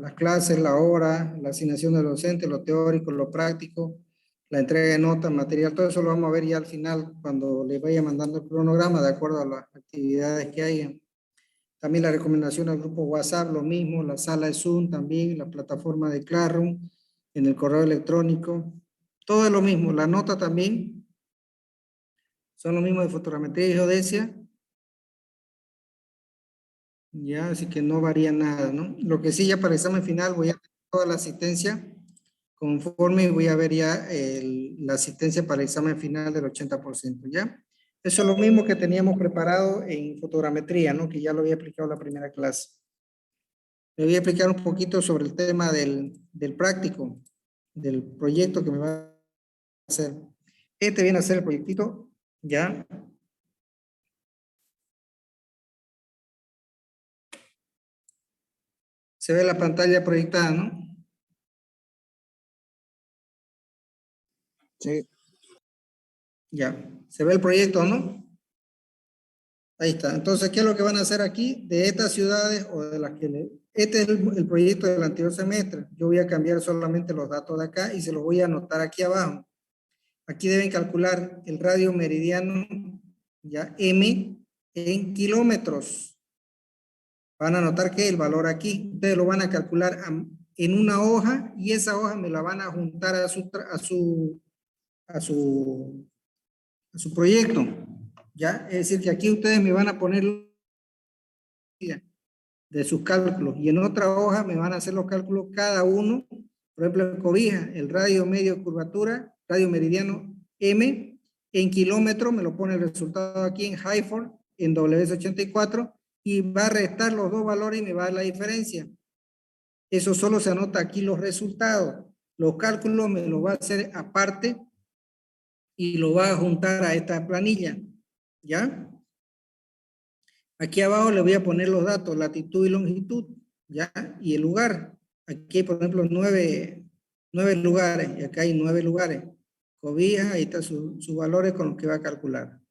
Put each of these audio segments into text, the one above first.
las clases, la hora, la asignación del docente, lo teórico, lo práctico, la entrega de notas, material, todo eso lo vamos a ver ya al final cuando les vaya mandando el cronograma de acuerdo a las actividades que hayan. También la recomendación al grupo WhatsApp, lo mismo, la sala de Zoom también, la plataforma de Classroom, en el correo electrónico, todo es lo mismo, la nota también, son lo mismo de fotogrametría y geodesia, ya, así que no varía nada, ¿no? Lo que sí ya para el examen final voy a tener toda la asistencia conforme y voy a ver ya la asistencia para el examen final del 80%, ¿ya? Eso es lo mismo que teníamos preparado en fotogrametría, ¿no? Que ya lo había explicado en la primera clase. Le voy a explicar un poquito sobre el tema del práctico, del proyecto que me va a hacer. Este viene a ser el proyectito, ¿ya? Se ve la pantalla proyectada, ¿no? Sí. Ya, se ve el proyecto, ¿no? Ahí está. Entonces, ¿qué es lo que van a hacer aquí? De estas ciudades o de las que este es el proyecto del anterior semestre. Yo voy a cambiar solamente los datos de acá y se los voy a anotar aquí abajo. Aquí deben calcular el radio meridiano, ya, M, en kilómetros. Van a anotar que el valor aquí, ustedes lo van a calcular en una hoja y esa hoja me la van a juntar a su proyecto. ¿Ya? Es decir, que aquí ustedes me van a poner de sus cálculos y en otra hoja me van a hacer los cálculos cada uno. Por ejemplo, en cobija, el radio medio curvatura, radio meridiano M, en kilómetros me lo pone el resultado aquí en Highford, en WS84, y va a restar los dos valores y me va a dar la diferencia. Eso solo se anota aquí los resultados. Los cálculos me los va a hacer aparte y lo va a juntar a esta planilla. ¿Ya? Aquí abajo le voy a poner los datos, latitud y longitud, ¿ya? Y el lugar. Aquí hay, por ejemplo, 9 lugares, y acá hay 9 lugares. Cobija, ahí están sus valores con los que va a calcular.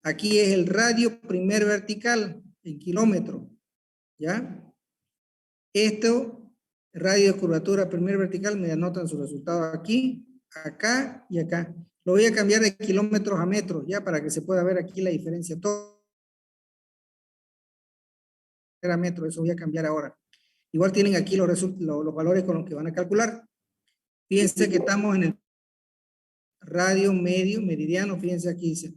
Aquí es el radio primer vertical, en kilómetros, ¿ya? Esto, radio de curvatura primer vertical, me anotan su resultado aquí, acá y acá. Lo voy a cambiar de kilómetros a metros, ya, para que se pueda ver aquí la diferencia. Todo era metro, eso voy a cambiar ahora. Igual tienen aquí los valores con los que van a calcular. Fíjense que estamos en el radio medio, meridiano, fíjense aquí dice,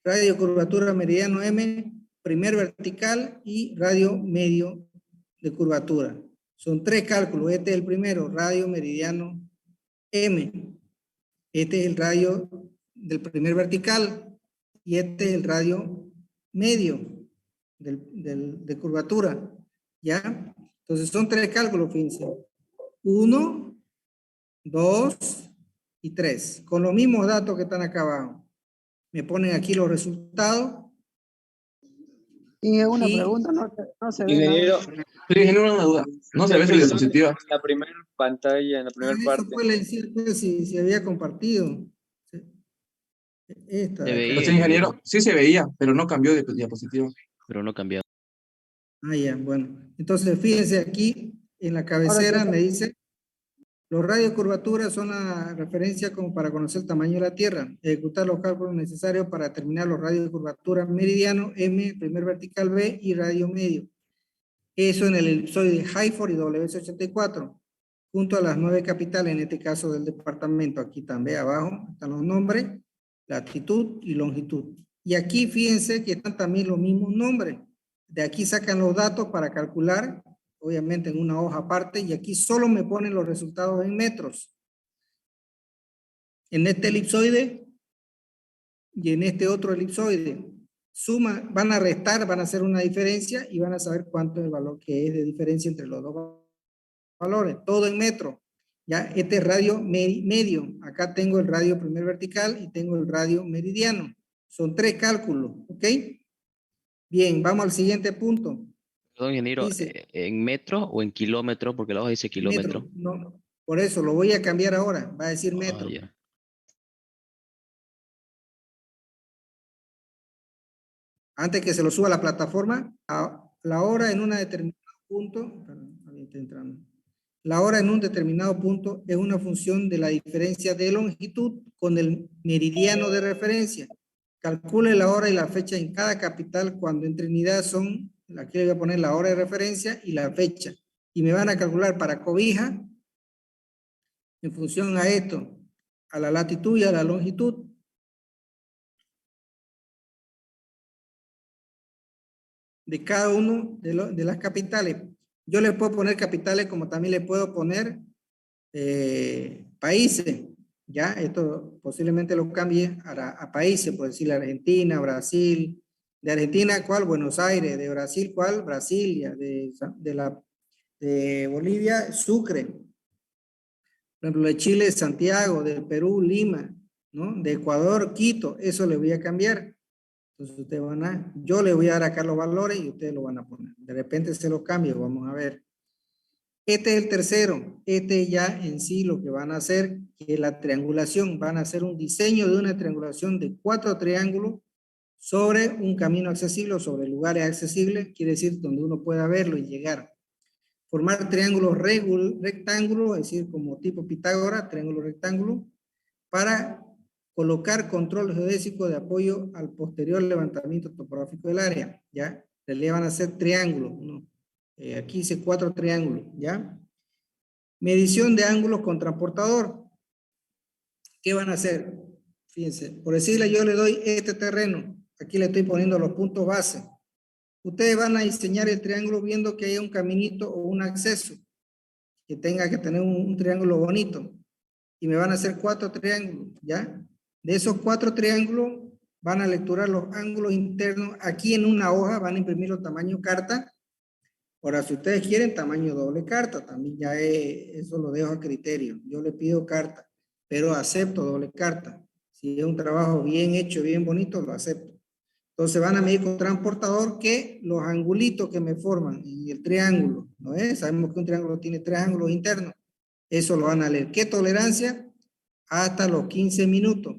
radio curvatura meridiano M, primer vertical y radio medio de curvatura. Son 3 cálculos, este es el primero, radio meridiano M. Este es el radio del primer vertical y este es el radio medio de curvatura, ¿ya? Entonces son 3 cálculos, fíjense. 1, 2 y 3. Con los mismos datos que están acá abajo. Me ponen aquí los resultados. Y una pregunta, no se ve Ingeniero, nada. ingeniero, una duda. No se ve su diapositiva. La primera pantalla, en la primera parte. Eso puede decir pues, si había compartido. Esta de acá. Pues, ingeniero, sí se veía, pero no cambió de diapositiva. Pero no cambió. Ah, ya, bueno. Entonces, fíjense aquí, en la cabecera Ahora, me dice, los radios de curvatura son la referencia como para conocer el tamaño de la Tierra, ejecutar los cálculos necesarios para determinar los radios de curvatura meridiano, M, primer vertical B y radio medio. Eso en el elipsoide Highford y WS84, junto a las 9 capitales, en este caso del departamento. Aquí también abajo están los nombres, latitud y longitud. Y aquí fíjense que están también los mismos nombres. De aquí sacan los datos para calcular, obviamente en una hoja aparte, y aquí solo me ponen los resultados en metros. En este elipsoide y en este otro elipsoide. Suma, van a restar, van a hacer una diferencia y van a saber cuánto es el valor que es de diferencia entre los dos valores. Todo en metros. Ya, este es radio medio. Acá tengo el radio primer vertical y tengo el radio meridiano. Son 3 cálculos, ¿ok? Bien, vamos al siguiente punto. Perdón, ingeniero, Dice, ¿en metro o en kilómetro? Porque la hoja dice kilómetro. metro. No, por eso lo voy a cambiar ahora. Va a decir metro. Ya. Antes que se lo suba a la plataforma, a la hora en un determinado punto, perdón, ahí está entrando. La hora en un determinado punto es una función de la diferencia de longitud con el meridiano de referencia. Calcule la hora y la fecha en cada capital cuando en Trinidad son, aquí le voy a poner la hora de referencia y la fecha. Y me van a calcular para Cobija, en función a esto, a la latitud y a la longitud. De cada uno de las capitales. Yo le puedo poner capitales como también le puedo poner países. Ya, esto posiblemente lo cambie a países, por decir Argentina, Brasil. De Argentina, ¿cuál? Buenos Aires. De Brasil, ¿cuál? Brasilia. De Bolivia, Sucre. Por ejemplo, de Chile, Santiago. De Perú, Lima. ¿No? De Ecuador, Quito. Eso le voy a cambiar. Entonces ustedes van a, yo le voy a dar acá los valores y ustedes lo van a poner. De repente se los cambio, vamos a ver. Este es el tercero. Este ya en sí lo que van a hacer es la triangulación. Van a hacer un diseño de una triangulación de 4 triángulos sobre un camino accesible o sobre lugares accesibles. Quiere decir donde uno pueda verlo y llegar. Formar triángulos rectángulos, es decir, como tipo Pitágoras, triángulo rectángulo, para colocar control geodésico de apoyo al posterior levantamiento topográfico del área, ¿ya? Le van a hacer triángulos, ¿no? Aquí hice 4 triángulos, ¿ya? Medición de ángulos con transportador. ¿Qué van a hacer? Fíjense, por decirle yo le doy este terreno, aquí le estoy poniendo los puntos base. Ustedes van a diseñar el triángulo viendo que haya un caminito o un acceso, que tenga que tener un triángulo bonito. Y me van a hacer 4 triángulos, ¿ya? De esos 4 triángulos van a lecturar los ángulos internos. Aquí en una hoja van a imprimir los tamaños carta. Ahora, si ustedes quieren tamaño doble carta, también ya eso lo dejo a criterio. Yo le pido carta, pero acepto doble carta. Si es un trabajo bien hecho, bien bonito, lo acepto. Entonces van a medir con transportador que los angulitos que me forman en el triángulo, ¿no es? Sabemos que un triángulo tiene 3 ángulos internos. Eso lo van a leer. ¿Qué tolerancia? Hasta los 15 minutos.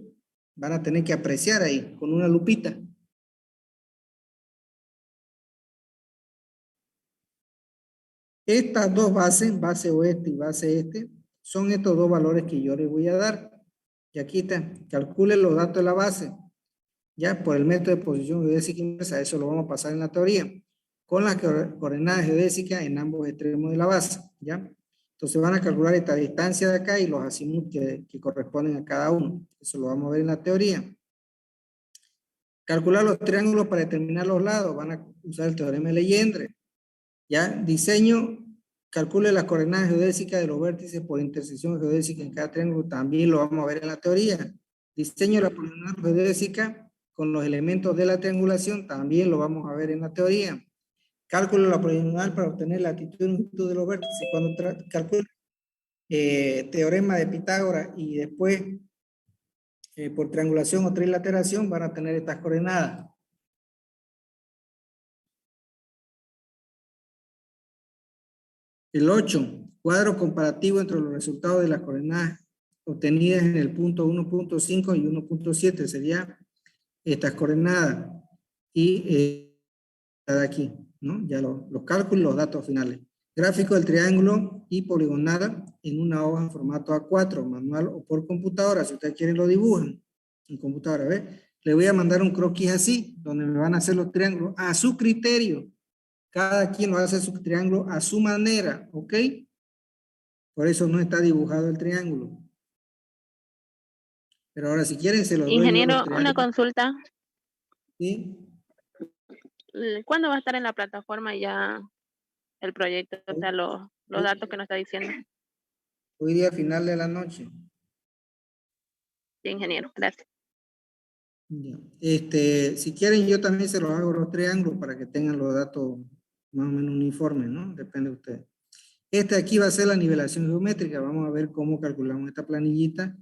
Van a tener que apreciar ahí con una lupita. Estas dos bases, base oeste y base este, son estos dos valores que yo les voy a dar. Y aquí está. Calcule los datos de la base. Ya por el método de posición geodésica inversa, eso lo vamos a pasar en la teoría. Con las coordenadas geodésicas en ambos extremos de la base. ¿Ya? Entonces van a calcular esta distancia de acá y los azimuth que corresponden a cada uno. Eso lo vamos a ver en la teoría. Calcular los triángulos para determinar los lados. Van a usar el teorema de Legendre. Ya, diseño, calcule las coordenadas geodésicas de los vértices por intersección geodésica en cada triángulo. También lo vamos a ver en la teoría. Diseño de la poligonal geodésica con los elementos de la triangulación. También lo vamos a ver en la teoría. Cálculo la poligonal para obtener la latitud y longitud de los vértices. Cuando calculo teorema de Pitágoras y después por triangulación o triliteración van a tener estas coordenadas. El 8, cuadro comparativo entre los resultados de las coordenadas obtenidas en el punto 1.5 y 1.7 sería estas coordenadas y de aquí, ¿no? Ya los cálculos y los datos finales. Gráfico del triángulo y poligonal en una hoja en formato A4, manual o por computadora. Si ustedes quieren lo dibujan en computadora, ¿ves? Le voy a mandar un croquis así, donde me van a hacer los triángulos a su criterio. Cada quien lo hace su triángulo a su manera, ¿ok? Por eso no está dibujado el triángulo. Pero ahora si quieren se lo doy. Ingeniero, una consulta. ¿Sí? ¿Cuándo va a estar en la plataforma ya el proyecto? O sea, los datos que nos está diciendo. Hoy día final de la noche. Sí, ingeniero, gracias. Ya. Si quieren yo también se los hago los triángulos para que tengan los datos más o menos uniformes, ¿no? Depende de ustedes. Aquí va a ser la nivelación geométrica. Vamos a ver cómo calculamos esta planillita.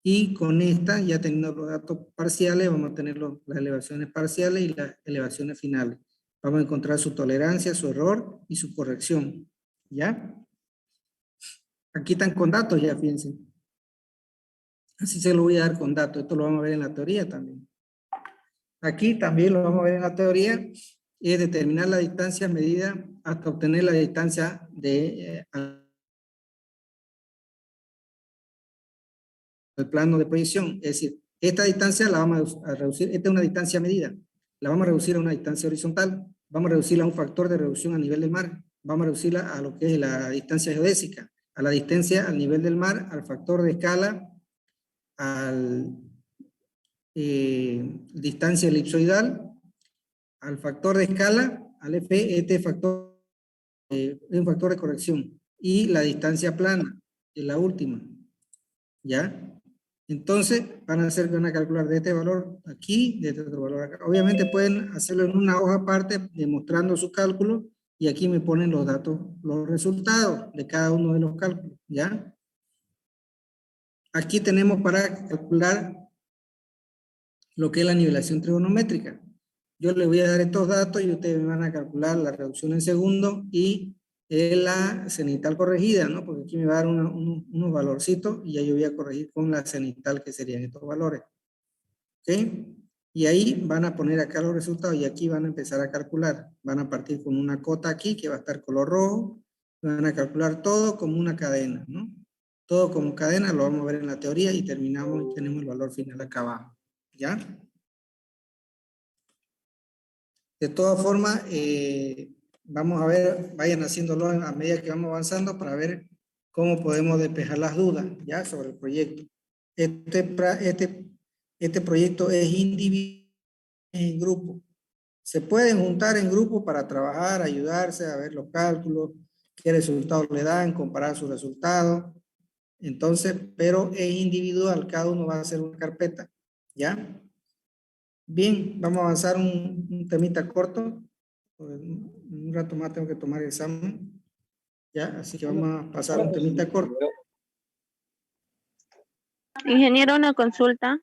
Y con esta, ya teniendo los datos parciales, vamos a tener las elevaciones parciales y las elevaciones finales. Vamos a encontrar su tolerancia, su error y su corrección. ¿Ya? Aquí están con datos ya, fíjense. Así se lo voy a dar con datos. Esto lo vamos a ver en la teoría también. Aquí también lo vamos a ver en la teoría. Es determinar la distancia medida hasta obtener la distancia de el plano de proyección. Es decir, esta distancia la vamos a reducir, esta es una distancia medida, la vamos a reducir a una distancia horizontal, vamos a reducirla a un factor de reducción a nivel del mar, vamos a reducirla a lo que es la distancia geodésica, a la distancia al nivel del mar, al factor de escala, al distancia elipsoidal, al factor de escala, al F, este factor es un factor de corrección, y la distancia plana, es la última, ¿ya? Entonces, van a calcular de este valor aquí, de este otro valor acá. Obviamente pueden hacerlo en una hoja aparte, demostrando su cálculo, y aquí me ponen los datos, los resultados de cada uno de los cálculos, ¿ya? Aquí tenemos para calcular lo que es la nivelación trigonométrica. Yo les voy a dar estos datos y ustedes me van a calcular la reducción en segundo y la cenital corregida, ¿no? Porque aquí me va a dar unos valorcitos y ya yo voy a corregir con la cenital, que serían estos valores. ¿Ok? Y ahí van a poner acá los resultados y aquí van a empezar a calcular. Van a partir con una cota aquí que va a estar color rojo. Van a calcular todo como una cadena, ¿no? Todo como cadena, lo vamos a ver en la teoría y terminamos y tenemos el valor final acá abajo. ¿Ya? De todas formas, vamos a ver, vayan haciéndolo a medida que vamos avanzando para ver cómo podemos despejar las dudas, ¿ya? Sobre el proyecto. Este proyecto es individual, en grupo. Se pueden juntar en grupo para trabajar, ayudarse a ver los cálculos, qué resultados le dan, comparar sus resultados. Entonces, pero es individual, cada uno va a hacer una carpeta, ¿ya? Bien, vamos a avanzar un temita corto. En un rato más tengo que tomar el examen. Ya, así que vamos a pasar un temita corto. Ingeniero, una consulta.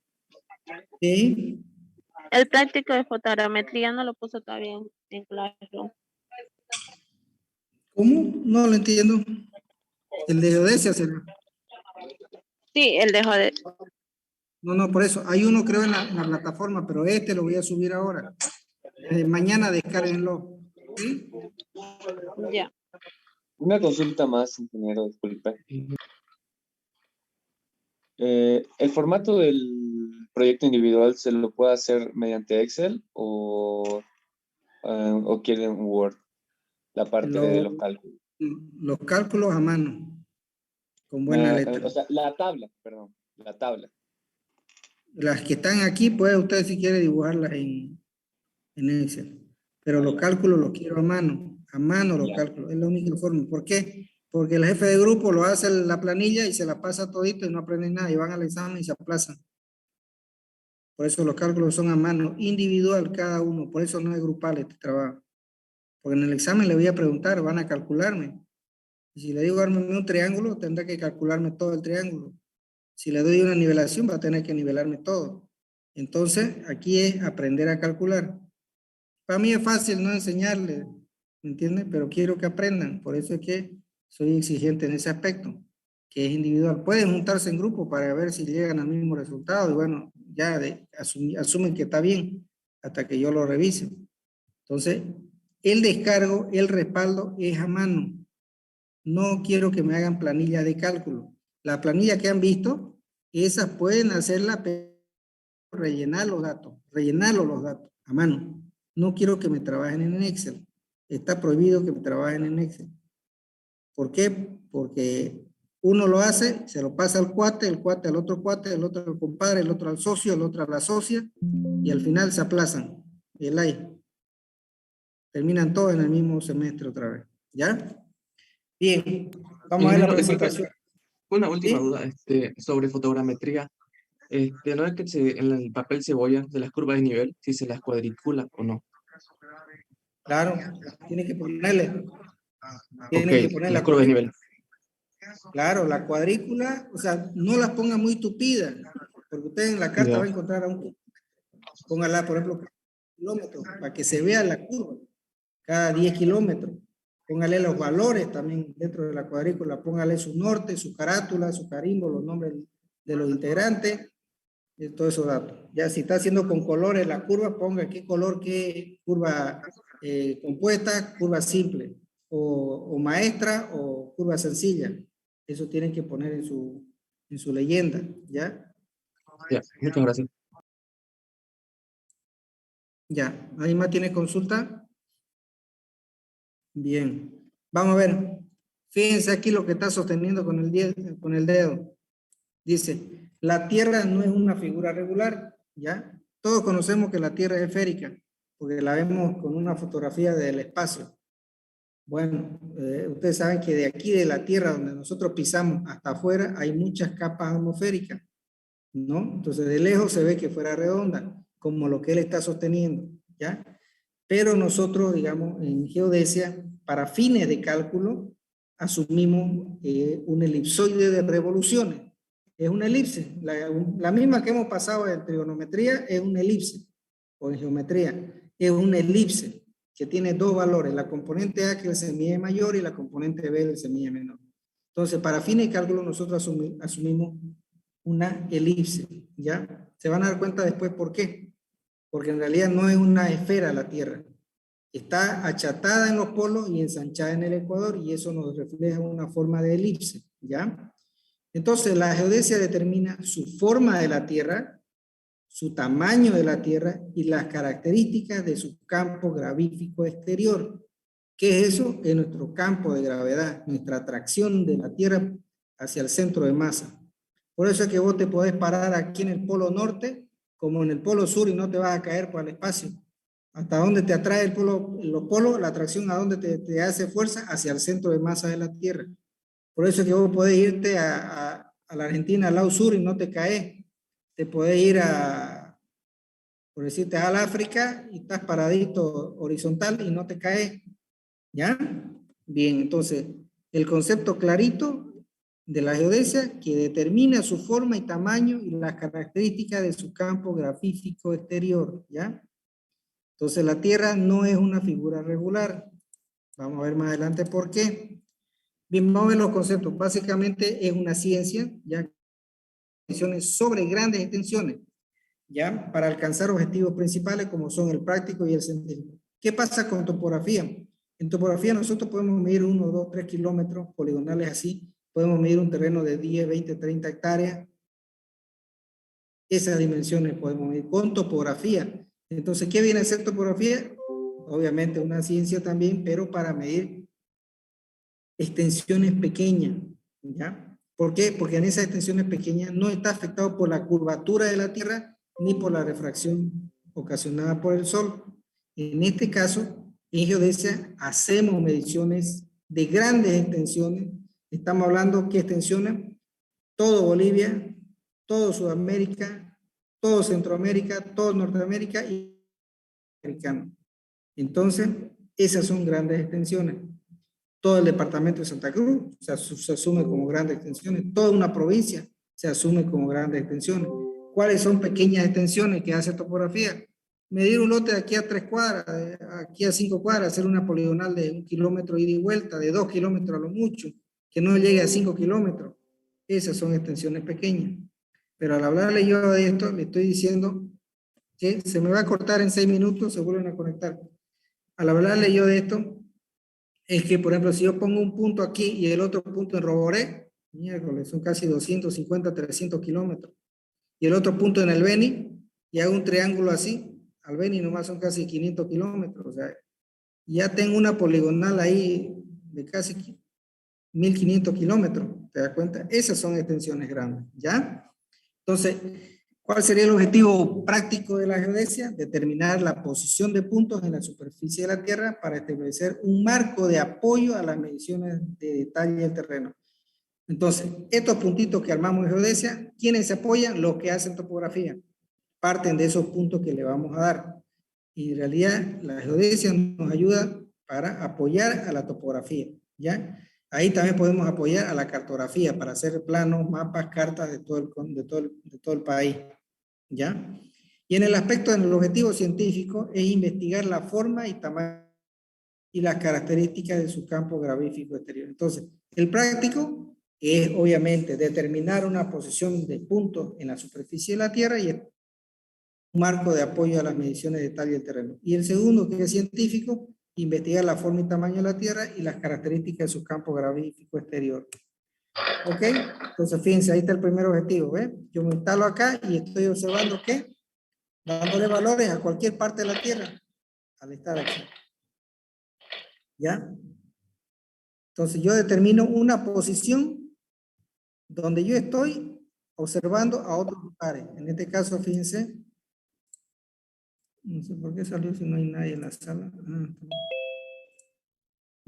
Sí. El práctico de fotogrametría no lo puso todavía en Classroom. ¿Cómo? No lo entiendo. El de geodesia será. Sí, el de joder. No, por eso. Hay uno creo en la plataforma, pero este lo voy a subir ahora. Mañana descárguenlo. ¿Sí? Ya. Una consulta más, ingeniero, disculpe. ¿El formato del proyecto individual se lo puede hacer mediante Excel o quiere en Word? La parte de los cálculos. Los cálculos a mano, con buena letra. O sea, la tabla, perdón, la tabla. Las que están aquí, puede usted si quiere dibujarlas en Excel. Pero los cálculos los quiero a mano los cálculos, es la única forma. ¿Por qué? Porque el jefe de grupo lo hace en la planilla y se la pasa todito y no aprenden nada y van al examen y se aplazan. Por eso los cálculos son a mano, individual cada uno, por eso no es grupal este trabajo. Porque en el examen le voy a preguntar, van a calcularme. Y si le digo darme un triángulo, tendrá que calcularme todo el triángulo. Si le doy una nivelación, va a tener que nivelarme todo. Entonces, aquí es aprender a calcular. Para mí es fácil no enseñarles, ¿me entiendes? Pero quiero que aprendan, por eso es que soy exigente en ese aspecto, que es individual. Pueden juntarse en grupo para ver si llegan al mismo resultado y bueno, ya asumen que está bien hasta que yo lo revise. Entonces, el descargo, el respaldo es a mano. No quiero que me hagan planilla de cálculo. La planilla que han visto, esas pueden hacerla, rellenar los datos a mano. No quiero que me trabajen en Excel. Está prohibido que me trabajen en Excel. ¿Por qué? Porque uno lo hace, se lo pasa al cuate, el cuate al otro cuate, el otro al compadre, el otro al socio, el otro a la socia, y al final se aplazan. El ahí. Terminan todos en el mismo semestre otra vez. ¿Ya? Bien. Vamos a ver la presentación. Una última ¿Sí? duda sobre fotogrametría. ¿No es que en el papel cebolla de las curvas de nivel, si se las cuadricula o no? Claro, tiene que ponerle. Tiene que Ok, poner las la curvas de cuadrícula. nivel. Claro, la cuadrícula, o sea, no las ponga muy tupidas, porque usted en la carta Ya. va a encontrar a un, póngala, por ejemplo, kilómetros, para que se vea la curva, cada 10 kilómetros. Póngale los valores también dentro de la cuadrícula, póngale su norte, su carátula, su carimbo, los nombres de los integrantes, y todos esos datos. Ya si está haciendo con colores la curva, ponga qué color, qué curva compuesta, curva simple, o maestra, o curva sencilla. Eso tienen que poner en su en su leyenda, ¿ya? Ya, muchas gracias. Ya, ¿alguien más tiene consulta? Bien, vamos a ver. Fíjense aquí lo que está sosteniendo con el dedo. Dice, la Tierra no es una figura regular, ¿ya? Todos conocemos que la Tierra es esférica, porque la vemos con una fotografía del espacio. Bueno, ustedes saben que de aquí de la Tierra, donde nosotros pisamos hasta afuera, hay muchas capas atmosféricas, ¿no? Entonces, de lejos se ve que fuera redonda, como lo que él está sosteniendo, ¿ya? Pero nosotros, digamos, en geodesia, para fines de cálculo, asumimos un elipsoide de revoluciones. Es una elipse. La misma que hemos pasado en trigonometría es una elipse, o en geometría, es una elipse que tiene dos valores, la componente A que el semilla es mayor y la componente B del semilla es menor. Entonces, para fines de cálculo, nosotros asumimos una elipse, ¿ya? Se van a dar cuenta después por qué. Porque en realidad no es una esfera la Tierra. Está achatada en los polos y ensanchada en el ecuador, y eso nos refleja una forma de elipse, ¿ya? Entonces, la geodesia determina su forma de la Tierra, su tamaño de la Tierra y las características de su campo gravífico exterior. ¿Qué es eso? Es nuestro campo de gravedad, nuestra atracción de la Tierra hacia el centro de masa. Por eso es que vos te podés parar aquí en el polo norte como en el polo sur y no te vas a caer por el espacio. ¿Hasta dónde te atrae los polos? La atracción a dónde te hace fuerza hacia el centro de masa de la Tierra. Por eso es que vos podés irte a la Argentina al lado sur y no te caes. Te podés ir por decirte, al África y estás paradito horizontal y no te caes. ¿Ya? Bien, entonces, el concepto clarito de la geodesia que determina su forma y tamaño y las características de su campo grafífico exterior, ¿ya? Entonces, la Tierra no es una figura regular. Vamos a ver más adelante por qué. Bien, vamos a ver los conceptos. Básicamente es una ciencia, ya, sobre grandes extensiones, ¿ya? Para alcanzar objetivos principales como son el práctico y el científico. ¿Qué pasa con topografía? En topografía nosotros podemos medir 1, 2, 3 kilómetros poligonales así. Podemos medir un terreno de 10, 20, 30 hectáreas. Esas dimensiones podemos medir con topografía. Entonces, ¿qué viene a ser topografía? Obviamente una ciencia también, pero para medir extensiones pequeñas, ¿ya? ¿Por qué? Porque en esas extensiones pequeñas no está afectado por la curvatura de la Tierra ni por la refracción ocasionada por el Sol. En este caso, en geodesia hacemos mediciones de grandes extensiones. Estamos hablando qué extensiones, todo Bolivia, todo Sudamérica, todo Centroamérica, todo Norteamérica y americano. Entonces, esas son grandes extensiones. Todo el departamento de Santa Cruz se asume como grandes extensiones. Toda una provincia se asume como grandes extensiones. ¿Cuáles son pequeñas extensiones que hace topografía? Medir un lote de aquí a 3 cuadras, de aquí a 5 cuadras, hacer una poligonal de 1 kilómetro ida y vuelta, de 2 kilómetros a lo mucho, que no llegue a 5 kilómetros. Esas son extensiones pequeñas. Pero al hablarle yo de esto, le estoy diciendo que se me va a cortar en 6 minutos, se vuelven a conectar. Al hablarle yo de esto, es que, por ejemplo, si yo pongo un punto aquí y el otro punto en Roboré, miércoles, son casi 250, 300 kilómetros. Y el otro punto en el Beni, y hago un triángulo así, al Beni nomás son casi 500 kilómetros. O sea, ya tengo una poligonal ahí de casi 1500 kilómetros. ¿Te das cuenta? Esas son extensiones grandes, ¿ya? Entonces, ¿cuál sería el objetivo práctico de la geodesia? Determinar la posición de puntos en la superficie de la Tierra para establecer un marco de apoyo a las mediciones de detalle del terreno. Entonces, estos puntitos que armamos en geodesia, ¿quiénes se apoyan? Los que hacen topografía. Parten de esos puntos que le vamos a dar. Y en realidad, la geodesia nos ayuda para apoyar a la topografía, ¿ya? Ahí también podemos apoyar a la cartografía para hacer planos, mapas, cartas de todo el país, ¿ya? Y en el aspecto del objetivo científico es investigar la forma y tamaño y las características de su campo gravífico exterior. Entonces, el práctico es obviamente determinar una posición de puntos en la superficie de la Tierra y un marco de apoyo a las mediciones de detalle del terreno. Y el segundo, que es científico, investigar la forma y tamaño de la Tierra y las características de su campo gravífico exterior. ¿Ok? Entonces, fíjense, ahí está el primer objetivo, ¿ve? Yo me instalo acá y estoy observando que dándole valores a cualquier parte de la Tierra al estar aquí. ¿Ya? Entonces, yo determino una posición donde yo estoy observando a otros lugares. En este caso, fíjense, no sé por qué salió si no hay nadie en la sala.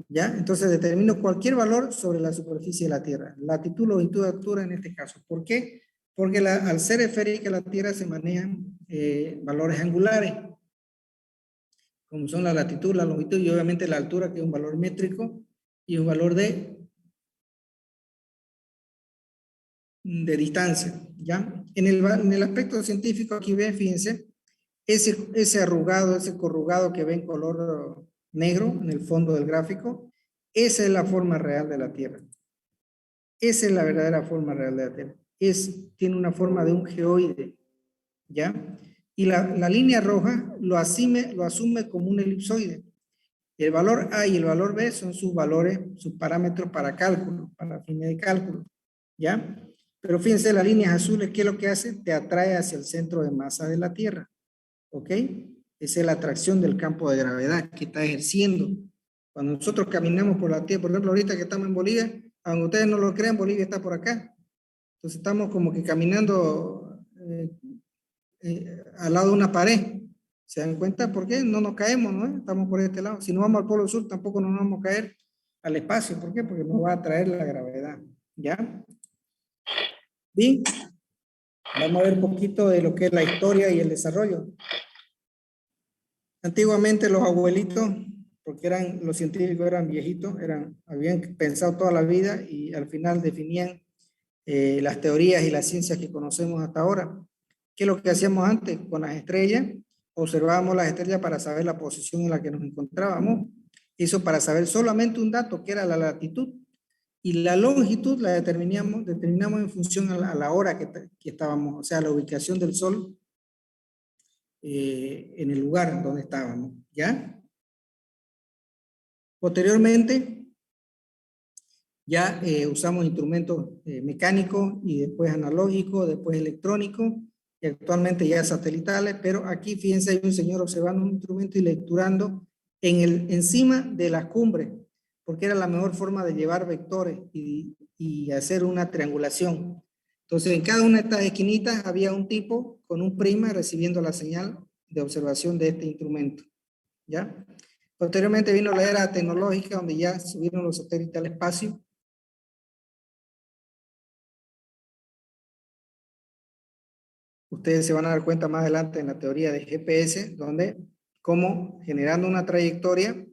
¿Ya? Entonces determino cualquier valor sobre la superficie de la Tierra. Latitud, longitud, altura en este caso. ¿Por qué? Porque al ser esférica la Tierra se manejan valores angulares, como son la latitud, la longitud y obviamente la altura, que es un valor métrico, y un valor de distancia. ¿Ya? En el aspecto científico aquí ven, fíjense, ese arrugado, ese corrugado que ven color negro en el fondo del gráfico, esa es la forma real de la Tierra. Esa es la verdadera forma real de la Tierra. Tiene una forma de un geoide, ¿ya? Y la línea roja lo asume como un elipsoide. El valor A y el valor B son sus valores, sus parámetros para cálculo, para fines de cálculo, ¿ya? Pero fíjense, las líneas azules, ¿qué es lo que hace? Te atrae hacia el centro de masa de la Tierra, ¿ok? Esa es la atracción del campo de gravedad que está ejerciendo. Cuando nosotros caminamos por la Tierra, por ejemplo, ahorita que estamos en Bolivia, aunque ustedes no lo crean, Bolivia está por acá. Entonces estamos como que caminando al lado de una pared. ¿Se dan cuenta por qué? No nos caemos, ¿no? Estamos por este lado. Si no vamos al Polo Sur, tampoco nos vamos a caer al espacio. ¿Por qué? Porque nos va a atraer la gravedad. ¿Ya? Bien. Vamos a ver un poquito de lo que es la historia y el desarrollo. Antiguamente los abuelitos, porque los científicos eran viejitos, habían pensado toda la vida y al final definían las teorías y las ciencias que conocemos hasta ahora. ¿Qué es lo que hacíamos antes? Con las estrellas, observábamos las estrellas para saber la posición en la que nos encontrábamos. Eso para saber solamente un dato, que era la latitud. Y la longitud la determinamos en función a la hora que estábamos, o sea, la ubicación del Sol en el lugar donde estábamos, ¿ya? Posteriormente, ya usamos instrumentos mecánicos y después analógicos, después electrónicos y actualmente ya satelitales, pero aquí fíjense hay un señor observando un instrumento y lecturando encima de las cumbres, porque era la mejor forma de llevar vectores y hacer una triangulación. Entonces en cada una de estas esquinitas había un tipo con un prisma recibiendo la señal de observación de este instrumento, ¿ya? Posteriormente vino la era tecnológica donde ya subieron los satélites al espacio. Ustedes se van a dar cuenta más adelante en la teoría de GPS, donde como generando una trayectoria,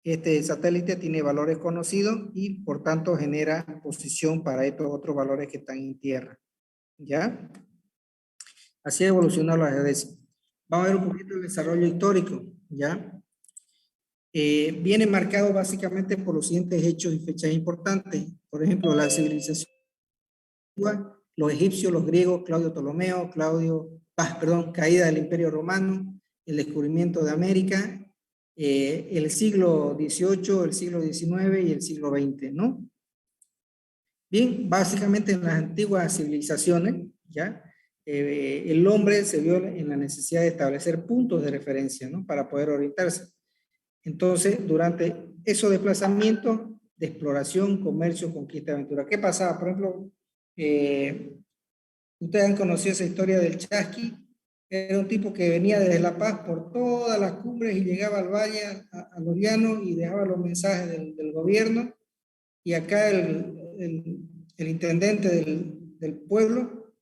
este satélite tiene valores conocidos y por tanto genera posición para estos otros valores que están en tierra. ¿Ya? Así evolucionaron las redes. Vamos a ver un poquito el desarrollo histórico. ¿Ya? Viene marcado básicamente por los siguientes hechos y fechas importantes. Por ejemplo, la civilización, los egipcios, los griegos, Claudio Ptolomeo, caída del Imperio Romano, el descubrimiento de América, el siglo XVIII, el siglo XIX y el siglo XX, ¿no? Bien, básicamente en las antiguas civilizaciones, ¿ya? El hombre se vio en la necesidad de establecer puntos de referencia, ¿no? Para poder orientarse. Entonces, durante esos desplazamientos de exploración, comercio, conquista, aventura, ¿qué pasaba? Por ejemplo, ustedes han conocido esa historia del Chasqui. Era un tipo que venía desde La Paz por todas las cumbres y llegaba al valle, a los llanos y dejaba los mensajes del gobierno. Y acá el intendente del pueblo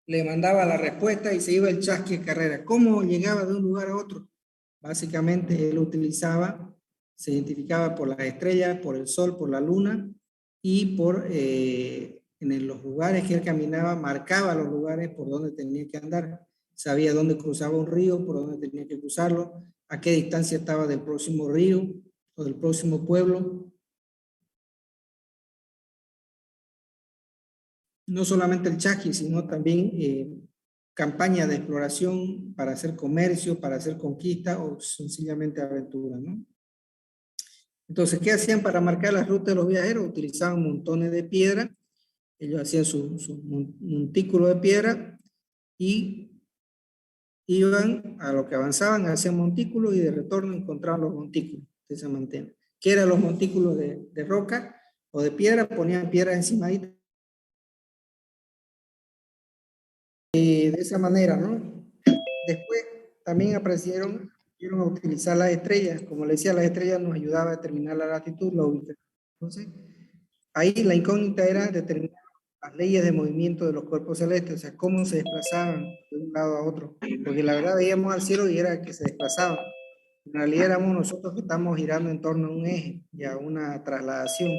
le mandaba la respuesta y se iba el Chasqui a carrera. ¿Cómo llegaba de un lugar a otro? Básicamente él se identificaba por las estrellas, por el sol, por la luna y en los lugares que él caminaba, marcaba los lugares por donde tenía que andar. Sabía dónde cruzaba un río, por dónde tenía que cruzarlo, a qué distancia estaba del próximo río o del próximo pueblo. No solamente el Chasqui, sino también campañas de exploración para hacer comercio, para hacer conquista o sencillamente aventura, ¿no? Entonces, ¿qué hacían para marcar la ruta de los viajeros? Utilizaban montones de piedra. Ellos hacían su montículo de piedra y iban a lo que avanzaban, hacían montículos y de retorno encontraban los montículos de esa mantena. ¿Qué eran los montículos de roca o de piedra? Ponían piedra encima de esa manera, ¿no? Después también aparecieron a utilizar las estrellas. Como le decía, las estrellas nos ayudaban a determinar la latitud, la ubicación. Entonces, ahí la incógnita era determinar las leyes de movimiento de los cuerpos celestes, o sea, cómo se desplazaban de un lado a otro. Porque la verdad veíamos al cielo y era que se desplazaban. En realidad éramos nosotros que estamos girando en torno a un eje y a una trasladación.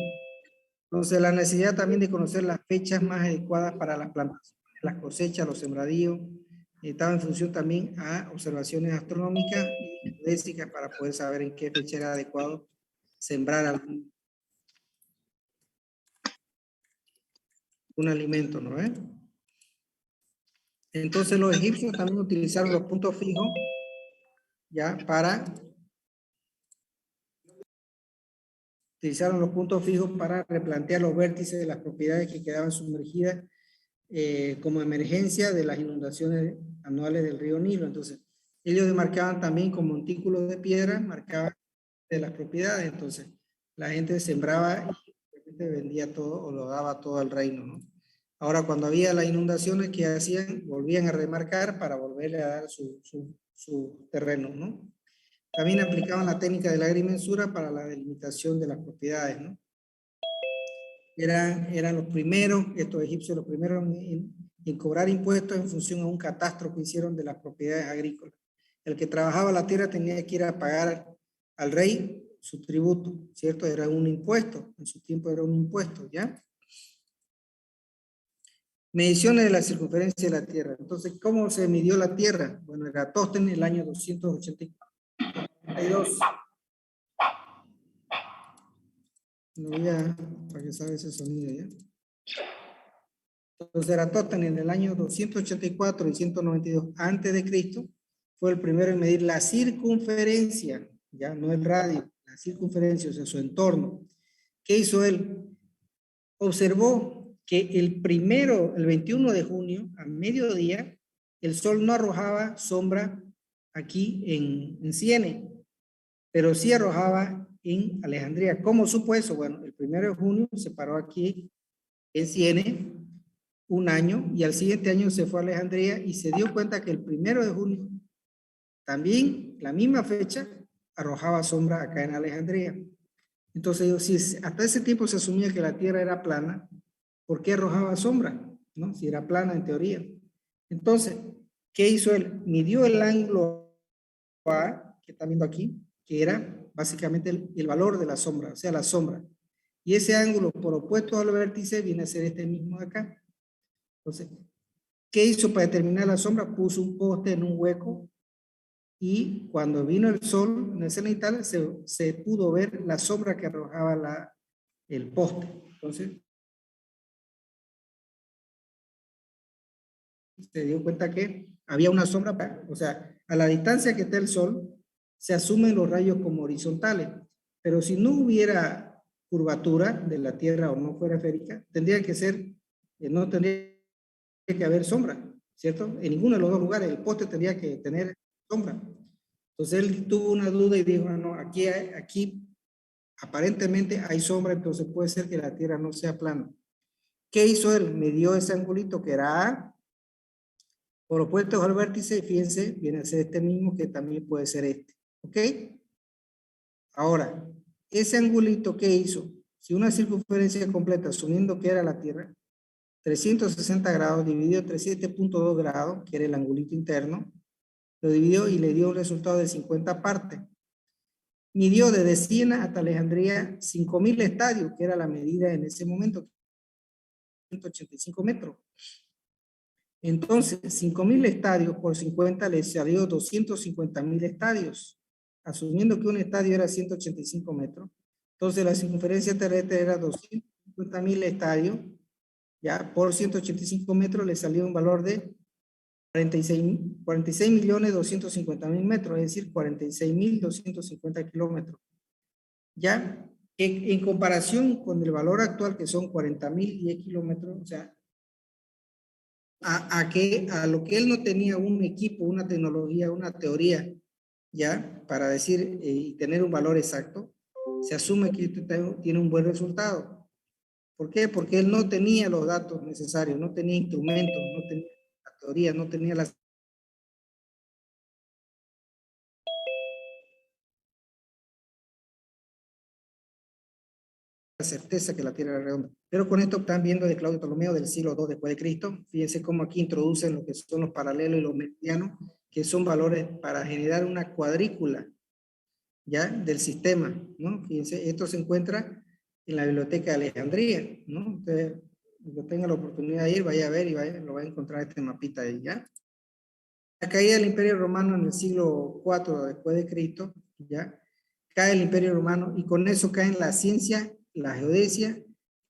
Entonces, la necesidad también de conocer las fechas más adecuadas para las plantaciones, las cosechas, los sembradíos, estaba en función también a observaciones astronómicas y geodésicas para poder saber en qué fecha era adecuado sembrar algún alimento, ¿no es? Entonces los egipcios también utilizaron los puntos fijos ya para replantear los vértices de las propiedades que quedaban sumergidas como emergencia de las inundaciones anuales del río Nilo. Entonces, ellos demarcaban también con montículos de piedra, marcaban de las propiedades. Entonces, la gente sembraba y vendía todo o lo daba todo al reino, ¿no? Ahora, cuando había las inundaciones, ¿qué hacían? Volvían a remarcar para volverle a dar su terreno, ¿no? También aplicaban la técnica de la agrimensura para la delimitación de las propiedades, ¿no? Eran los primeros, estos egipcios, los primeros en cobrar impuestos en función a un catastro que hicieron de las propiedades agrícolas. El que trabajaba la tierra tenía que ir a pagar al rey su tributo, ¿cierto? Era un impuesto, en su tiempo era un impuesto, ¿ya? Mediciones de la circunferencia de la tierra. Entonces, ¿cómo se midió la tierra? Bueno, Eratóstenes en el año 282. No voy a, para que sabe ese sonido, ¿ya? Entonces, Eratóstenes en el año 284 y 192 antes de Cristo fue el primero en medir la circunferencia, ya no el radio, la circunferencia, o sea, su entorno. ¿Qué hizo él? Observó que el 21 de junio, a mediodía, el sol no arrojaba sombra aquí en Ciene, pero sí arrojaba en Alejandría. ¿Cómo supo eso? Bueno, el 1 de junio se paró aquí en Ciene un año y al siguiente año se fue a Alejandría y se dio cuenta que el 1 de junio, también la misma fecha, arrojaba sombra acá en Alejandría. Entonces, si hasta ese tiempo se asumía que la Tierra era plana, ¿por qué arrojaba sombra? ¿No? Si era plana en teoría. Entonces, ¿qué hizo él? Midió el ángulo A, que están viendo aquí, que era básicamente el valor de la sombra, o sea, la sombra. Y ese ángulo por opuesto al vértice viene a ser este mismo de acá. Entonces, ¿qué hizo para determinar la sombra? Puso un poste en un hueco y cuando vino el sol en el cenital se pudo ver la sombra que arrojaba el poste. Entonces, se dio cuenta que había una sombra, o sea, a la distancia que está el sol, se asumen los rayos como horizontales, pero si no hubiera curvatura de la Tierra o no fuera esférica, tendría que ser, no tendría que haber sombra, ¿cierto? En ninguno de los dos lugares, el poste tendría que tener sombra. Entonces él tuvo una duda y dijo, no, aquí aparentemente hay sombra, entonces puede ser que la Tierra no sea plana. ¿Qué hizo él? Midió ese angulito que era A, por opuestos al vértice, fíjense, viene a ser este mismo que también puede ser este. ¿Ok? Ahora, ese angulito que hizo, si una circunferencia completa, asumiendo que era la Tierra, 360 grados dividido entre 7.2 grados, que era el angulito interno, lo dividió y le dio un resultado de 50 partes. Midió desde Siena hasta Alejandría 5.000 estadios, que era la medida en ese momento, 185 metros. Entonces, 5.000 estadios por 50 le salió 250.000 estadios, asumiendo que un estadio era 185 metros. Entonces, la circunferencia terrestre era 250.000 estadios, ya por 185 metros le salió un valor de 46.250.000 metros, es decir, 46.250 kilómetros. ya, en comparación con el valor actual, que son 40.010 kilómetros, o sea, a lo que él no tenía un equipo, una tecnología, una teoría, ya, para decir y tener un valor exacto, se asume que esto tiene un buen resultado. ¿Por qué? Porque él no tenía los datos necesarios, no tenía instrumentos, no tenía la teoría, no tenía la certeza que la Tierra era redonda. Pero con esto están viendo de Claudio Ptolomeo del siglo II después de Cristo. Fíjense cómo aquí introducen lo que son los paralelos y los meridianos, que son valores para generar una cuadrícula, ¿ya? Del sistema, ¿no? Fíjense, esto se encuentra en la Biblioteca de Alejandría, ¿no? Ustedes, cuando tengan la oportunidad de ir, vaya a ver y lo va a encontrar este mapita ahí, ¿ya? La caída del Imperio Romano en el siglo IV después de Cristo, ¿ya? Cae el Imperio Romano y con eso caen la ciencia, la geodesia.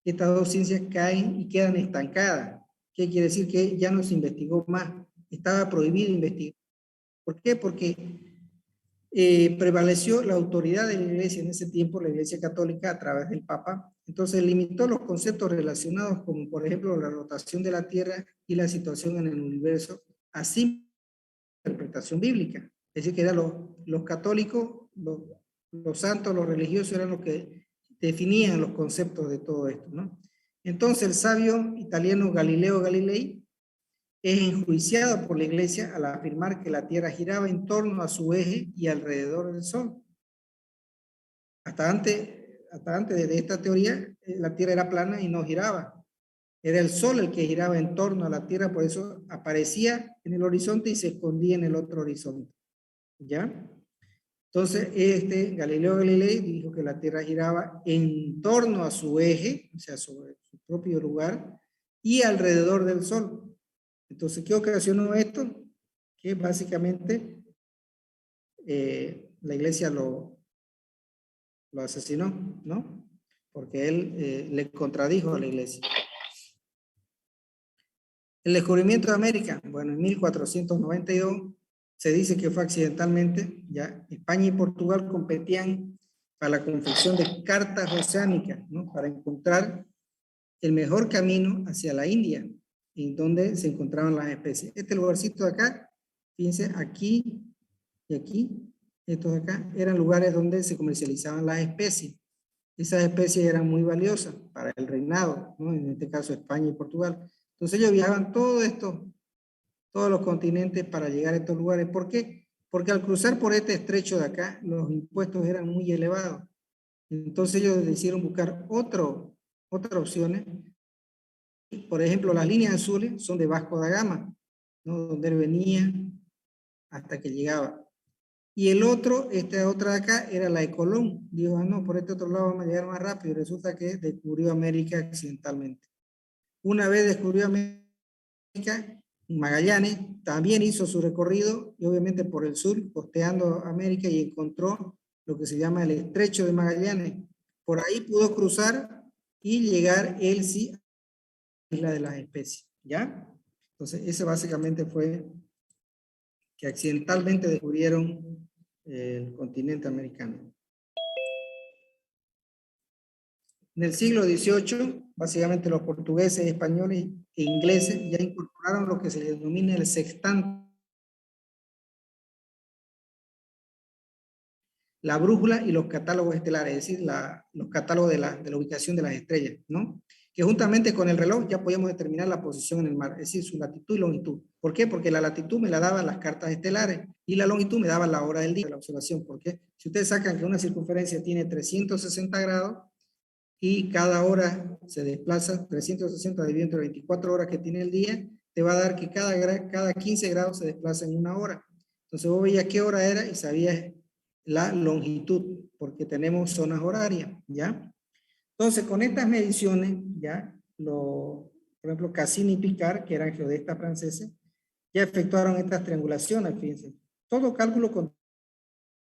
Estas dos ciencias caen y quedan estancadas. ¿Qué quiere decir? Que ya no se investigó más. Estaba prohibido investigar. ¿Por qué? Porque prevaleció la autoridad de la Iglesia en ese tiempo, la Iglesia Católica, a través del Papa. Entonces limitó los conceptos relacionados como, por ejemplo, la rotación de la Tierra y la situación en el universo, así interpretación bíblica. Es decir, que eran los católicos, los santos, los religiosos eran los que definían los conceptos de todo esto, ¿no? Entonces el sabio italiano Galileo Galilei es enjuiciado por la Iglesia al afirmar que la Tierra giraba en torno a su eje y alrededor del Sol. Hasta antes de esta teoría, la Tierra era plana y no giraba. Era el Sol el que giraba en torno a la Tierra, por eso aparecía en el horizonte y se escondía en el otro horizonte. ¿Ya? Entonces, Galileo Galilei dijo que la Tierra giraba en torno a su eje, o sea, sobre su propio lugar, y alrededor del Sol. Entonces, ¿qué ocasionó esto? Que básicamente la Iglesia lo asesinó, ¿no? Porque él le contradijo a la Iglesia. El descubrimiento de América, bueno, en 1492 se dice que fue accidentalmente, ya España y Portugal competían para la confección de cartas oceánicas, ¿no? Para encontrar el mejor camino hacia la India, en donde se encontraban las especies. Este lugarcito de acá, fíjense, aquí y aquí, estos de acá, eran lugares donde se comercializaban las especies. Esas especies eran muy valiosas para el reinado, ¿no? En este caso España y Portugal. Entonces ellos viajaban todos los continentes para llegar a estos lugares. ¿Por qué? Porque al cruzar por este estrecho de acá, los impuestos eran muy elevados. Entonces ellos decidieron buscar otras opciones. Por ejemplo, las líneas azules son de Vasco da Gama, ¿no? Donde él venía hasta que llegaba. Y el otro, esta otra de acá, era la de Colón. Dijo, ah, no, por este otro lado vamos a llegar más rápido. Y resulta que descubrió América accidentalmente. Una vez descubrió América, Magallanes también hizo su recorrido, y obviamente por el sur, costeando América, y encontró lo que se llama el Estrecho de Magallanes. Por ahí pudo cruzar y llegar él sí a la isla de las especies, ¿ya? Entonces, ese básicamente fue que accidentalmente descubrieron el continente americano. En el siglo XVIII, básicamente los portugueses, españoles e ingleses ya incorporaron lo que se denomina el sextante, la brújula y los catálogos estelares, es decir, los catálogos de la ubicación de las estrellas, ¿no? Que juntamente con el reloj ya podíamos determinar la posición en el mar, es decir, su latitud y longitud. ¿Por qué? Porque la latitud me la daban las cartas estelares y la longitud me daba la hora del día de la observación. ¿Por qué? Si ustedes sacan que una circunferencia tiene 360 grados, y cada hora se desplaza 360 dividido entre 24 horas que tiene el día, te va a dar que cada 15 grados se desplaza en una hora. Entonces vos veías qué hora era y sabías la longitud, porque tenemos zonas horarias, ¿ya? Entonces con estas mediciones, ya, por ejemplo, Cassini y Picard, que eran geodestas franceses, ya efectuaron estas triangulaciones, fíjense. Todo cálculo con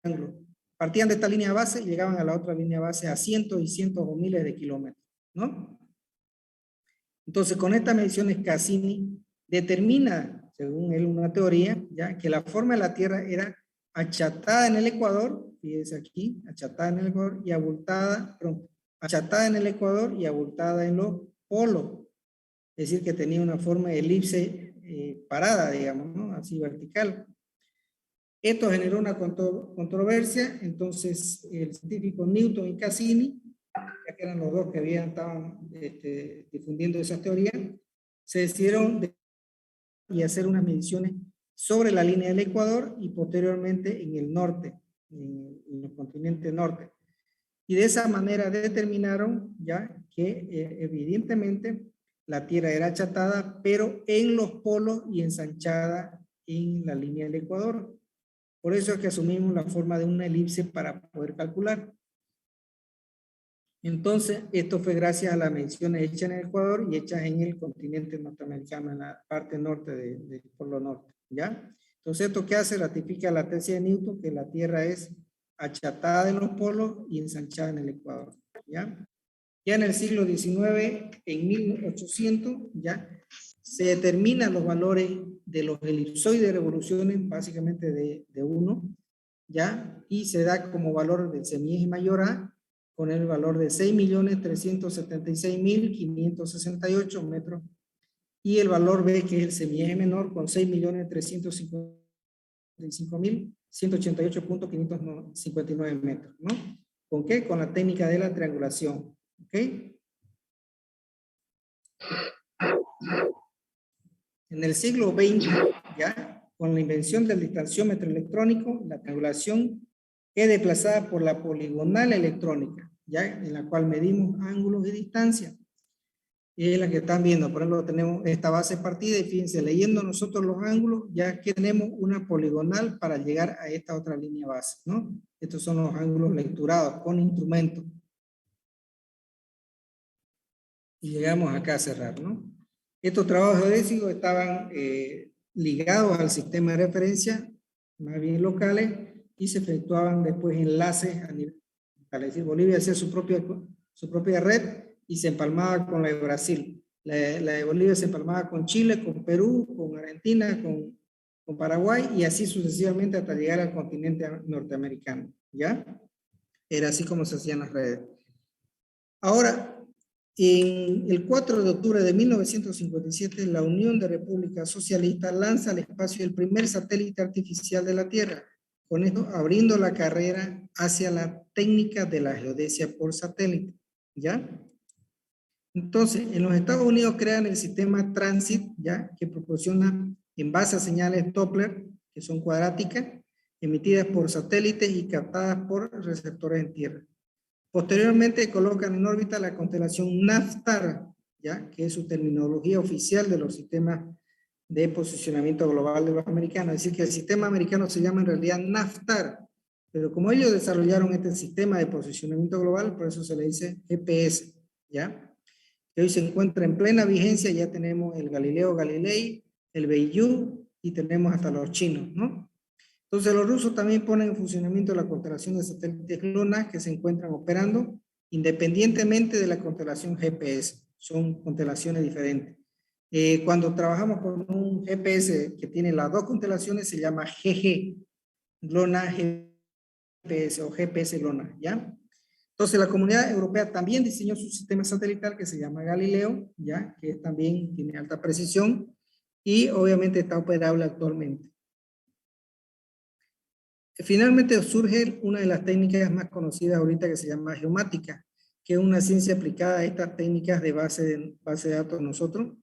triángulo. Partían de esta línea base y llegaban a la otra línea base a cientos y cientos o miles de kilómetros, ¿no? Entonces, con estas mediciones, Cassini determina, según él, una teoría, ya que la forma de la Tierra era achatada en el ecuador, fíjense aquí, achatada en el ecuador y abultada, perdón, achatada en el ecuador y abultada en los polos. Es decir, que tenía una forma de elipse parada, digamos, ¿no? Así vertical. Esto generó una controversia, entonces el científico Newton y Cassini, ya que eran los dos que estaban difundiendo esa teoría, se decidieron y hacer unas mediciones sobre la línea del Ecuador y posteriormente en el norte, en el continente norte. Y de esa manera determinaron ya que evidentemente la Tierra era achatada, pero en los polos y ensanchada en la línea del Ecuador. Por eso es que asumimos la forma de una elipse para poder calcular. Entonces, esto fue gracias a las mediciones hechas en el Ecuador y hechas en el continente norteamericano, en la parte norte del Polo Norte, ¿ya? Entonces, ¿esto qué hace? Ratifica la tesis de Newton, que la Tierra es achatada en los polos y ensanchada en el Ecuador, ¿ya? Ya en el siglo XIX, en 1800, ¿ya? Se determinan los valores de los elipsoides de revoluciones, básicamente de 1, ¿ya? Y se da como valor del semieje mayor A, con el valor de 6.376.568 metros, y el valor B, que es el semieje menor, con 6.355.188.559 metros, ¿no? ¿Con qué? Con la técnica de la triangulación, ¿ok? En el siglo XX, ya, con la invención del distanciómetro electrónico, la triangulación es desplazada por la poligonal electrónica, ya, en la cual medimos ángulos y distancia. Y es la que están viendo. Por ejemplo, tenemos esta base partida y fíjense, leyendo nosotros los ángulos, ya que tenemos una poligonal para llegar a esta otra línea base, ¿no? Estos son los ángulos lecturados con instrumento. Y llegamos acá a cerrar, ¿no? Estos trabajos geodésicos estaban ligados al sistema de referencia, más bien locales, y se efectuaban después enlaces a nivel local. Es decir, Bolivia hacía su propia red y se empalmaba con la de Brasil. La de Bolivia se empalmaba con Chile, con Perú, con Argentina, con Paraguay, y así sucesivamente hasta llegar al continente norteamericano, ¿ya? Era así como se hacían las redes. Ahora, en el 4 de octubre de 1957, la Unión de Repúblicas Socialistas lanza al espacio el primer satélite artificial de la Tierra, con esto abriendo la carrera hacia la técnica de la geodesia por satélite, ¿ya? Entonces, en los Estados Unidos crean el sistema Transit, ¿ya? Que proporciona en base a señales Doppler, que son cuadráticas, emitidas por satélites y captadas por receptores en tierra. Posteriormente colocan en órbita la constelación NAVSTAR, ¿ya? Que es su terminología oficial de los sistemas de posicionamiento global de los americanos. Es decir, que el sistema americano se llama en realidad NAVSTAR, pero como ellos desarrollaron este sistema de posicionamiento global, por eso se le dice GPS, ¿ya? Que hoy se encuentra en plena vigencia. Ya tenemos el Galileo Galilei, el Beidou y tenemos hasta los chinos, ¿no? Entonces los rusos también ponen en funcionamiento la constelación de satélites GLONASS que se encuentran operando independientemente de la constelación GPS. Son constelaciones diferentes. Cuando trabajamos con un GPS que tiene las dos constelaciones se llama GG, GLONASS GPS o GPS GLONASS, ¿ya? Entonces la Comunidad Europea también diseñó su sistema satelital que se llama Galileo, ¿ya? Que también tiene alta precisión y obviamente está operable actualmente. Finalmente surge una de las técnicas más conocidas ahorita que se llama geomática, que es una ciencia aplicada a estas técnicas de base de datos nosotros,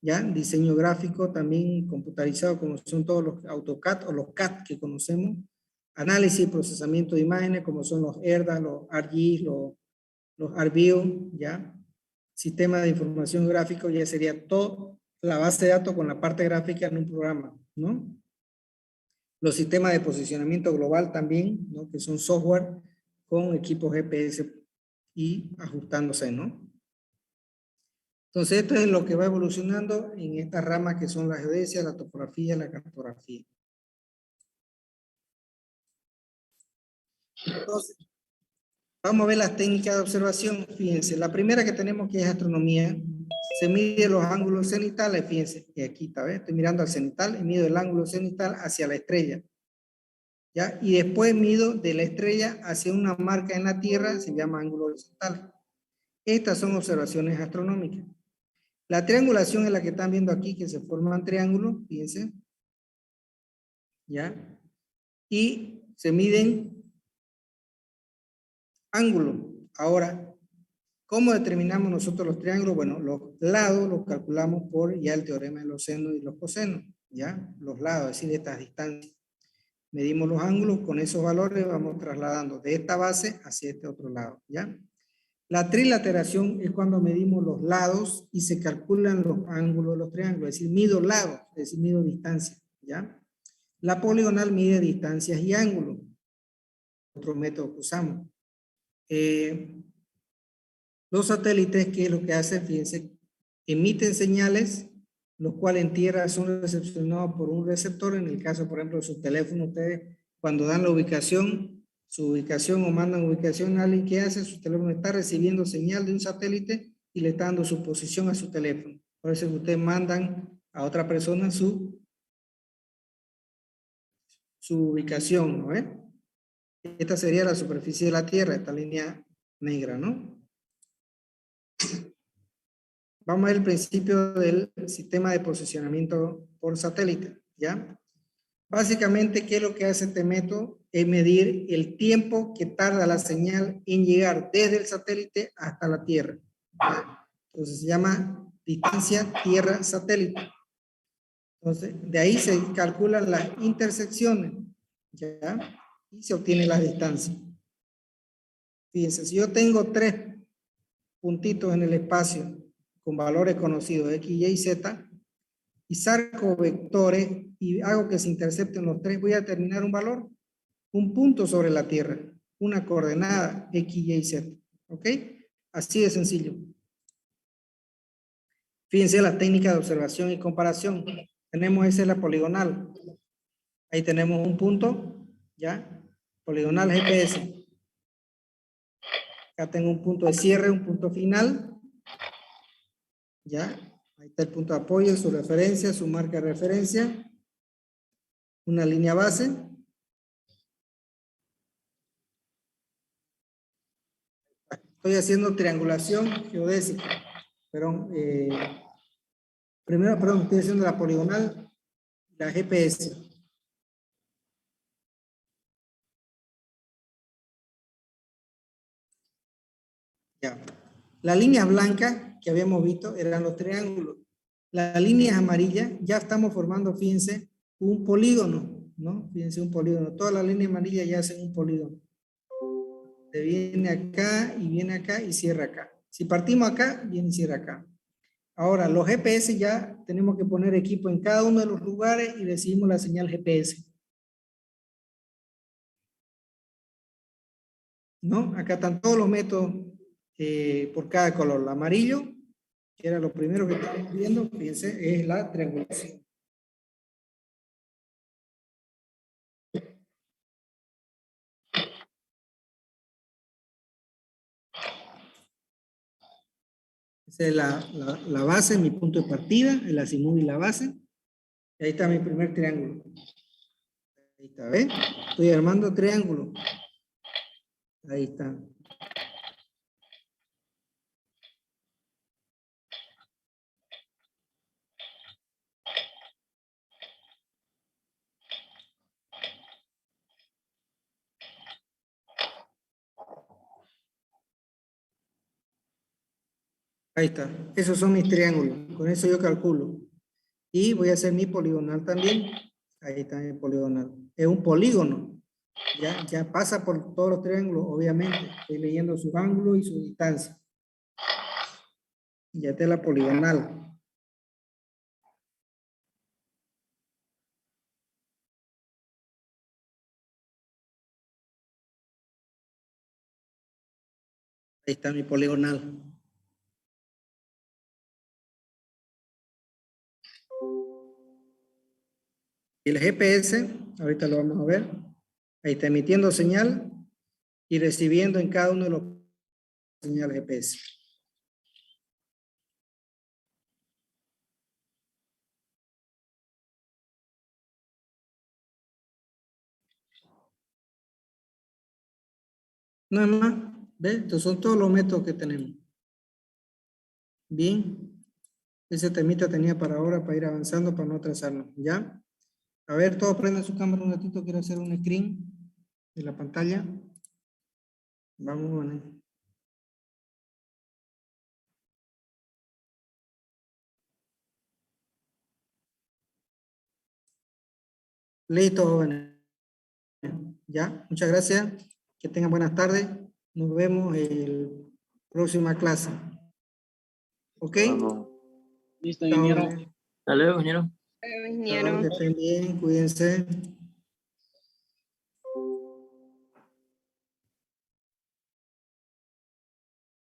¿ya? Diseño gráfico también computarizado como son todos los AutoCAD o los CAD que conocemos, análisis y procesamiento de imágenes como son los ERDA, los ArcGIS, los ArcView, ¿ya? Sistema de información gráfico ya sería toda la base de datos con la parte gráfica en un programa, ¿no? Los sistemas de posicionamiento global también, ¿no? Que son software con equipos GPS y ajustándose, ¿no? Entonces esto es lo que va evolucionando en estas ramas que son la geodesia, la topografía, la cartografía. Entonces, vamos a ver las técnicas de observación. Fíjense, la primera que tenemos que es astronomía. Se mide los ángulos cenitales, fíjense, que aquí está, ¿ves? Estoy mirando al cenital y mido el ángulo cenital hacia la estrella. ¿ya? Y después mido de la estrella hacia una marca en la Tierra, se llama ángulo horizontal. Estas son observaciones astronómicas. La triangulación es la que están viendo aquí, que se forman triángulos, fíjense, ¿ya? Y se miden ángulos. Ahora, ¿cómo determinamos nosotros los triángulos? Bueno, los lados los calculamos por ya el teorema de los senos y los cosenos, ¿ya? Los lados, es decir, estas distancias. Medimos los ángulos, con esos valores vamos trasladando de esta base hacia este otro lado, ¿ya? La trilateración es cuando medimos los lados y se calculan los ángulos de los triángulos, es decir, mido lados, es decir, mido distancias, ¿ya? La poligonal mide distancias y ángulos. Otro método que usamos. Los satélites, ¿qué es lo que hacen? Fíjense, emiten señales, los cuales en tierra son recepcionados por un receptor. En el caso, por ejemplo, de su teléfono, ustedes cuando dan la ubicación, su ubicación o mandan ubicación a alguien, ¿qué hace? Su teléfono está recibiendo señal de un satélite y le está dando su posición a su teléfono. Por eso ustedes mandan a otra persona su ubicación, ¿no? Esta sería la superficie de la Tierra, esta línea negra, ¿no? Vamos a ver el principio del sistema de posicionamiento por satélite, ¿ya? Básicamente, ¿qué es lo que hace este método? Es medir el tiempo que tarda la señal en llegar desde el satélite hasta la Tierra, ¿ya? Entonces se llama distancia Tierra-satélite. Entonces, de ahí se calculan las intersecciones, ¿ya? Y se obtiene la distancia. Fíjense, si yo tengo 3 puntitos en el espacio con valores conocidos X, Y, Z, y saco vectores y hago que se intercepten los 3, voy a determinar un valor, un punto sobre la Tierra, una coordenada X, Y, Z. ¿Ok? Así de sencillo. Fíjense la técnica de observación y comparación. Tenemos esa es la poligonal. Ahí tenemos un punto, ¿ya? Poligonal GPS. Acá tengo un punto de cierre, un punto final. ¿Ya? Ahí está el punto de apoyo, su referencia, su marca de referencia. Una línea base. Estoy haciendo triangulación geodésica. Perdón, perdón, estoy haciendo la poligonal, la GPS. Ya. Las líneas blancas que habíamos visto eran los triángulos. Las líneas amarillas ya estamos formando, fíjense, un polígono, ¿no? Fíjense, un polígono. Todas las líneas amarillas ya hacen un polígono. Se viene acá y cierra acá. Si partimos acá, viene y cierra acá. Ahora, los GPS ya tenemos que poner equipo en cada uno de los lugares y recibimos la señal GPS. ¿No? Acá están todos los métodos por cada color. El amarillo, que era lo primero que estamos viendo, fíjense, es la triangulación. Esa es la base, mi punto de partida, el azimut y la base. Y ahí está mi primer triángulo. Ahí está, ¿ves? Estoy armando triángulo. Ahí está. Ahí está. Esos son mis triángulos. Con eso yo calculo. Y voy a hacer mi poligonal también. Ahí está mi poligonal. Es un polígono. Ya pasa por todos los triángulos, obviamente. Estoy leyendo sus ángulos y su distancia. Ya está la poligonal. Ahí está mi poligonal. Y el GPS, ahorita lo vamos a ver. Ahí está emitiendo señal y recibiendo en cada uno de los señales GPS. No es más. ¿Ve? Estos son todos los métodos que tenemos. Bien. Ese temita tenía para ahora, para ir avanzando, para no atrasarnos. ¿Ya? A ver, todos prendan su cámara un ratito. Quiero hacer un screen de la pantalla. Vamos, jóvenes. Listo, jóvenes. Ya, muchas gracias. Que tengan buenas tardes. Nos vemos en la próxima clase. ¿Ok? Listo, Chao, ingeniero. jóvenes. Hasta luego, ingeniero. Chao, que estén bien, cuídense.